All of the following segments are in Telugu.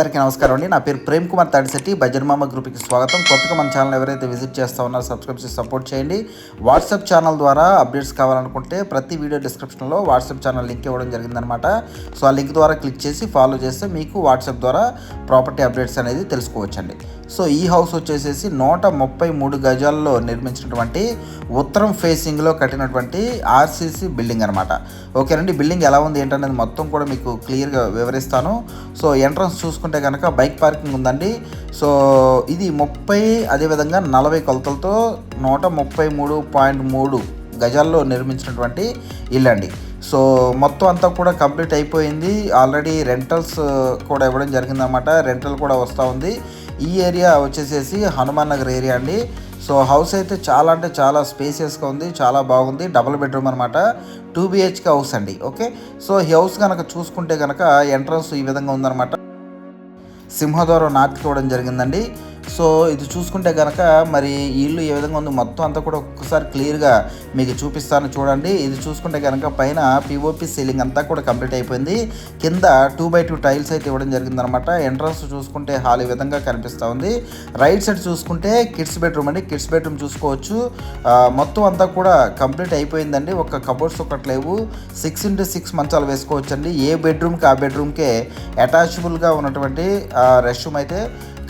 అందరికీ నమస్కారం అండి. నా పేరు ప్రేమ్ కుమార్ తాడిశెట్టి. బడ్జెట్ మామ గ్రూప్కి స్వాగతం. కొత్తగా మన ఛానల్ ఎవరైతే విజిట్ చేస్తూ ఉన్నారో సబ్స్క్రైబ్ చేసి సపోర్ట్ చేయండి. వాట్సాప్ ఛానల్ ద్వారా అప్డేట్స్ కావాలనుకుంటే ప్రతి వీడియో డిస్క్రిప్షన్లో వాట్సాప్ ఛానల్ లింక్ ఇవ్వడం జరిగిందనమాట. సో ఆ లింక్ ద్వారా క్లిక్ చేసి ఫాలో చేస్తే మీకు వాట్సాప్ ద్వారా ప్రాపర్టీ అప్డేట్స్ అనేది తెలుసుకోవచ్చండి. సో ఈ హౌస్ వచ్చేసేసి 133 గజాల్లో నిర్మించినటువంటి ఉత్తరం ఫేసింగ్లో కట్టినటువంటి ఆర్సీసీ బిల్డింగ్ అనమాట. ఓకేనండి, బిల్డింగ్ ఎలా ఉంది ఏంటనేది మొత్తం కూడా మీకు క్లియర్గా వివరిస్తాను. సో ఎంట్రన్స్ చూసుకుంటే కనుక బైక్ పార్కింగ్ ఉందండి. సో ఇది 30 అదేవిధంగా 40 కొలతలతో 133.3 గజాల్లో నిర్మించినటువంటి ఇల్లు అండి. సో మొత్తం అంతా కూడా కంప్లీట్ అయిపోయింది. ఆల్రెడీ రెంటల్స్ కూడా ఇవ్వడం జరిగిందన్నమాట. రెంటల్ కూడా వస్తూ ఉంది. ఈ ఏరియా వచ్చేసేసి హనుమాన్ నగర్ ఏరియా అండి. సో హౌస్ అయితే చాలా అంటే చాలా స్పేసియస్గా ఉంది, చాలా బాగుంది. డబుల్ బెడ్రూమ్ అనమాట, 2 BHK హౌస్ అండి. ఓకే, సో ఈ హౌస్ కనుక చూసుకుంటే కనుక ఎంట్రన్స్ ఈ విధంగా ఉందన్నమాట. సింహద్వారం నార్త్కి ఇవ్వడం జరిగిందండి. సో ఇది చూసుకుంటే కనుక మరి ఈ ఇల్లు ఏ విధంగా ఉంది మొత్తం అంతా కూడా ఒక్కసారి క్లియర్గా మీకు చూపిస్తాను చూడండి. ఇది చూసుకుంటే కనుక పైన పిఓపి సీలింగ్ అంతా కూడా కంప్లీట్ అయిపోయింది. కింద 2x2 టైల్స్ అయితే ఇవ్వడం జరిగిందనమాట. ఎంట్రన్స్ చూసుకుంటే హాల్ ఈ విధంగా కనిపిస్తూ ఉంది. రైట్ సైడ్ చూసుకుంటే కిడ్స్ బెడ్రూమ్ అండి. కిడ్స్ బెడ్రూమ్ చూసుకోవచ్చు. మొత్తం అంతా కూడా కంప్లీట్ అయిపోయిందండి. ఒక కబోర్డ్స్ ఒకటి లేవు. 6x6 మంచాలు వేసుకోవచ్చు అండి. ఏ బెడ్రూమ్కి ఆ బెడ్రూమ్కే అటాచబుల్గా ఉన్నటువంటి రెస్ట్ రూమ్ అయితే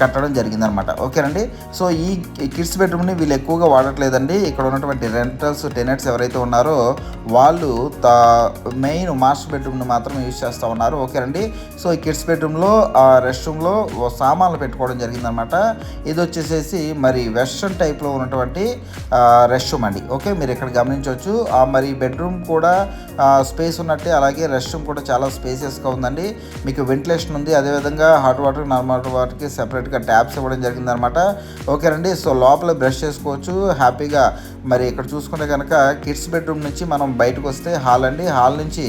కట్టడం జరిగిందనమాట. ఓకేనండి, సో ఈ కిడ్స్ బెడ్రూమ్ని వీళ్ళు ఎక్కువగా వాడట్లేదండి. ఇక్కడ ఉన్నటువంటి రెంటల్స్ టెనెంట్స్ ఎవరైతే ఉన్నారో వాళ్ళు మెయిన్ మాస్టర్ బెడ్రూమ్ని మాత్రం యూజ్ చేస్తూ ఉన్నారు. ఓకేనండి, సో ఈ కిడ్స్ బెడ్రూమ్లో రెస్ట్ రూమ్లో సామాన్లు పెట్టుకోవడం జరిగిందనమాట. ఇది వచ్చేసేసి మరి వెస్ట్రన్ టైప్లో ఉన్నటువంటి రెస్ట్ రూమ్ అండి. ఓకే, మీరు ఇక్కడ గమనించవచ్చు. మరి బెడ్రూమ్ కూడా స్పేస్ ఉన్నట్టే, అలాగే రెస్ట్ రూమ్ కూడా చాలా స్పేసియస్గా ఉందండి. మీకు వెంటిలేషన్ ఉంది. అదేవిధంగా హాట్ వాటర్ నార్మల్ వాటర్కి సెపరేట్గా ట్యాప్స్ ఇవ్వడం జరిగిందనమాట. ఓకేనండి, సో లోపల బ్రష్ చేసుకోవచ్చు హ్యాపీగా. మరి ఇక్కడ చూసుకుంటే కనుక కిడ్స్ బెడ్రూమ్ నుంచి మనం బయటకు వస్తే హాల్ అండి. హాల్ నుంచి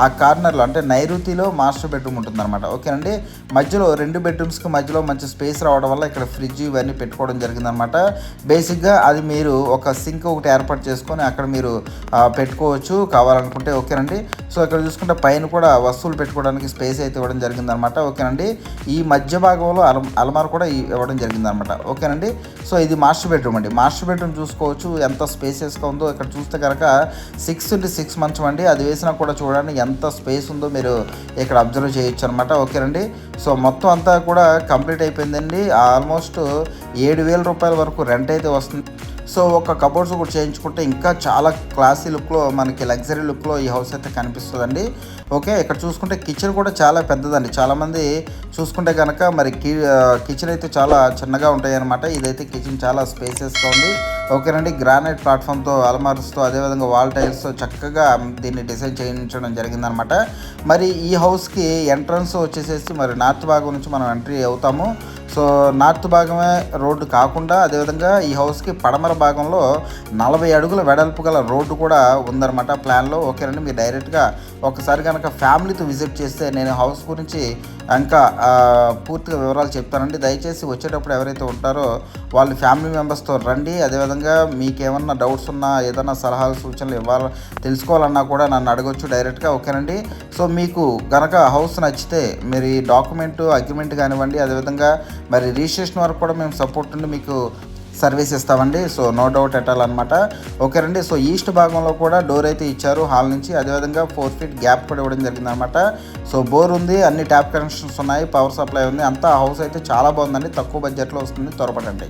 ఆ కార్నర్లో అంటే నైరుతిలో మాస్టర్ బెడ్రూమ్ ఉంటుందన్నమాట. ఓకేనండి, మధ్యలో 2 బెడ్రూమ్స్కి మధ్యలో మంచి స్పేస్ రావడం వల్ల ఇక్కడ ఫ్రిడ్జ్ ఇవన్నీ పెట్టుకోవడం జరిగిందనమాట. బేసిక్గా అది మీరు ఒక సింక్ ఒకటి ఏర్పాటు చేసుకొని అక్కడ మీరు పెట్టుకోవచ్చు కావాలనుకుంటే. ఓకేనండి, సో ఇక్కడ చూసుకుంటే పైన కూడా వస్తువులు పెట్టుకోవడానికి స్పేస్ అయితే ఇవ్వడం జరిగిందనమాట. ఓకేనండి, ఈ మధ్య భాగంలో అలమార్ కూడా ఇవ్వడం జరిగిందనమాట. ఓకేనండి, సో ఇది మాస్టర్ బెడ్రూమ్ అండి. మాస్టర్ బెడ్రూమ్ చూసుకోవచ్చు ఎంత స్పేసియస్గా ఉందో. ఇక్కడ చూస్తే కనుక 6x6 మంచం అండి. అది వేసినా కూడా చూడండి ఎంత స్పేస్ ఉందో మీరు ఇక్కడ అబ్జర్వ్ చేయొచ్చు అనమాట. ఓకేనండి, సో మొత్తం అంతా కూడా కంప్లీట్ అయిపోయిందండి. ఆల్మోస్ట్ 7,000 రూపాయల వరకు రెంట్ అయితే వస్తుంది. సో ఒక కబోర్డ్స్ కూడా చేయించుకుంటే ఇంకా చాలా క్లాసీ లుక్లో మనకి లగ్జరీ లుక్లో ఈ హౌస్ అయితే కనిపిస్తుందండి. ఓకే, ఇక్కడ చూసుకుంటే కిచెన్ కూడా చాలా పెద్దదండి. చాలామంది చూసుకుంటే కనుక మరి కిచెన్ అయితే చాలా చిన్నగా ఉంటాయి అనమాట. ఇదైతే కిచెన్ చాలా స్పేసెస్గా ఉంది. ఓకేనండి, గ్రానైట్ ప్లాట్ఫామ్తో అల్మార్స్తో అదేవిధంగా వాల్ టైల్స్తో చక్కగా దీన్ని డిజైన్ చేయించడం జరిగిందనమాట. మరి ఈ హౌస్కి ఎంట్రన్స్ వచ్చేసేసి మరి నార్త్ భాగం నుంచి మనం ఎంట్రీ అవుతాము. సో నార్త్ భాగమే రోడ్డు కాకుండా అదేవిధంగా ఈ హౌస్కి పడమర భాగంలో 40 అడుగుల వెడల్పు గల రోడ్డు కూడా ఉందన్నమాట ప్లాన్లో. ఓకేనండి, మీరు డైరెక్ట్గా ఒకసారి కనుక ఫ్యామిలీతో విజిట్ చేస్తే నేను హౌస్ గురించి ఇంకా పూర్తిగా వివరాలు చెప్తానండి. దయచేసి వచ్చేటప్పుడు ఎవరైతే ఉంటారో వాళ్ళు ఫ్యామిలీ మెంబర్స్తో రండి. అదేవిధంగా మీకు ఏమన్నా డౌట్స్ ఉన్నా ఏదైనా సలహాలు సూచనలు తెలుసుకోవాలన్నా కూడా నన్ను అడగొచ్చు డైరెక్ట్గా. ఓకేనండి, సో మీకు కనుక హౌస్ నచ్చితే మీరు డాక్యుమెంట్ అగ్రిమెంట్ కానివ్వండి, అదేవిధంగా మరి రిజిస్ట్రేషన్ వరకు కూడా మేము సపోర్ట్ ఉండి మీకు సర్వీస్ ఇస్తామండి. So no doubt at all అనమాట. ఓకేనండి, సో ఈస్ట్ భాగంలో కూడా డోర్ అయితే ఇచ్చారు హాల్ నుంచి. అదేవిధంగా 4 feet గ్యాప్ కూడా ఇవ్వడం జరిగిందనమాట. సో బోర్ ఉంది, అన్ని ట్యాప్ కనెక్షన్స్ ఉన్నాయి, పవర్ సప్లై ఉంది. అంతా హౌస్ అయితే చాలా బాగుందండి. తక్కువ బడ్జెట్లో వస్తుంది, త్వరపడండి.